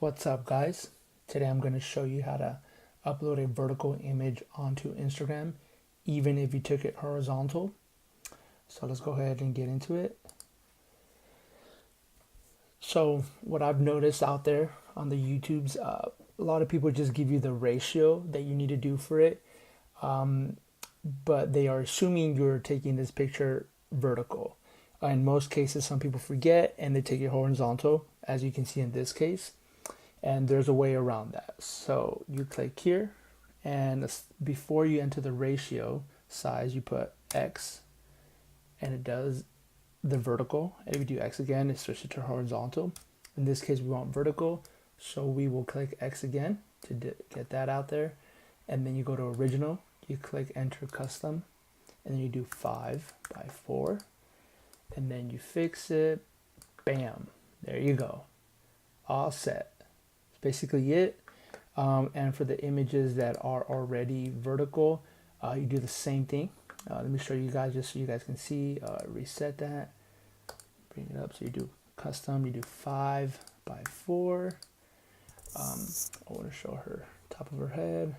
What's up, guys? Today I'm going to show you how to upload a vertical image onto Instagram even if you took it horizontal. So let's go ahead and get into it. So what I've noticed out there on the YouTubes, a lot of people just give you the ratio that you need to do for it, but they are assuming you're taking this picture vertical. In most cases, some people forget and they take it horizontal, as you can see in this case. And there's a way around that. So you click here, and before you enter the ratio size, you put X, and it does the vertical. And if you do X again, it switches to horizontal. In this case, we want vertical, so we will click X again to get that out there. And then you go to original, you click enter custom, and then you do 5x4, and then you fix it. Bam, there you go, all set. Basically it. And for the images that are already vertical, you do the same thing. Let me show you guys just so you guys can see. Reset that, bring it up. So you do custom, you do 5x4. I want to show her top of her head,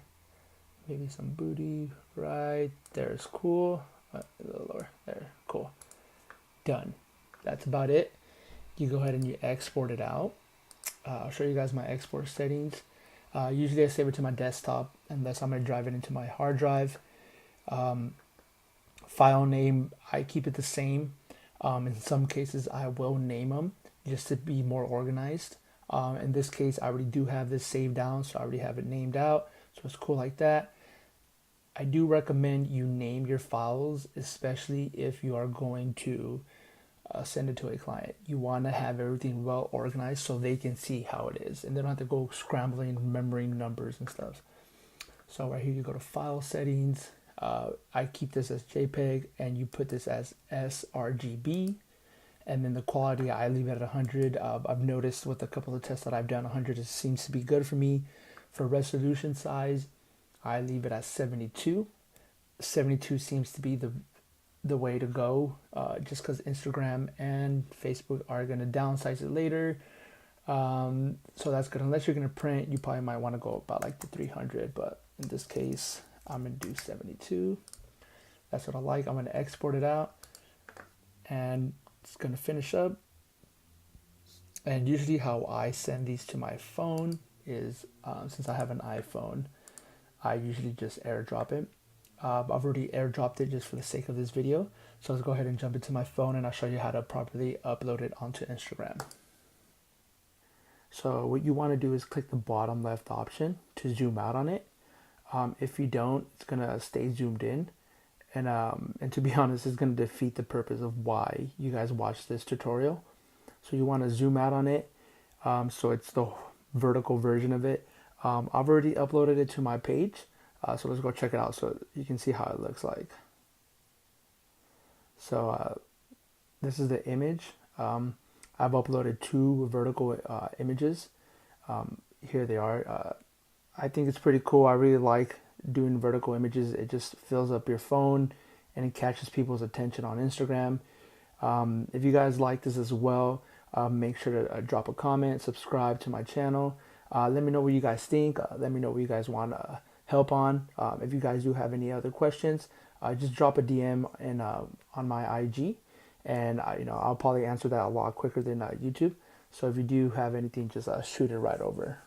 maybe some booty right there is cool. A little lower there, cool. Done. That's about it. You go ahead and you export it out. I'll show you guys my export settings. Usually I save it to my desktop unless I'm going to drive it into my hard drive. File name, I keep it the same. In some cases I will name them just to be more organized. In this case I already do have this saved down, so I already have it named out, so it's cool like that. I do recommend you name your files, especially if you are going to send it to a client. You want to have everything well organized so they can see how it is and they don't have to go scrambling, remembering numbers and stuff. So right here you go to file settings. I keep this as JPEG, and you put this as sRGB, and then the quality I leave it at 100. I've noticed with a couple of tests that I've done, 100 seems to be good for me. For resolution size, I leave it at 72. 72 seems to be the way to go, just because Instagram and Facebook are going to downsize it later. So that's good. Unless you're going to print, you probably might want to go about like the 300, but in this case I'm going to do 72. That's what I like. I'm going to export it out, and it's going to finish up. And usually how I send these to my phone is, since I have an iPhone, I usually just airdrop it. I've already airdropped it just for the sake of this video. So let's go ahead and jump into my phone and I'll show you how to properly upload it onto Instagram. So what you want to do is click the bottom left option to zoom out on it. If you don't, it's going to stay zoomed in. And to be honest, it's going to defeat the purpose of why you guys watch this tutorial. So you want to zoom out on it. So it's the vertical version of it. I've already uploaded it to my page. So let's go check it out so you can see how it looks like. So this is the image. I've uploaded 2 vertical images. Here they are. I think it's pretty cool. I really like doing vertical images. It just fills up your phone and it catches people's attention on Instagram. If you guys like this as well, make sure to drop a comment, subscribe to my channel. Let me know what you guys think. Let me know what you guys want help on. If you guys do have any other questions, just drop a DM on my IG, and I'll probably answer that a lot quicker than YouTube. So if you do have anything, just shoot it right over.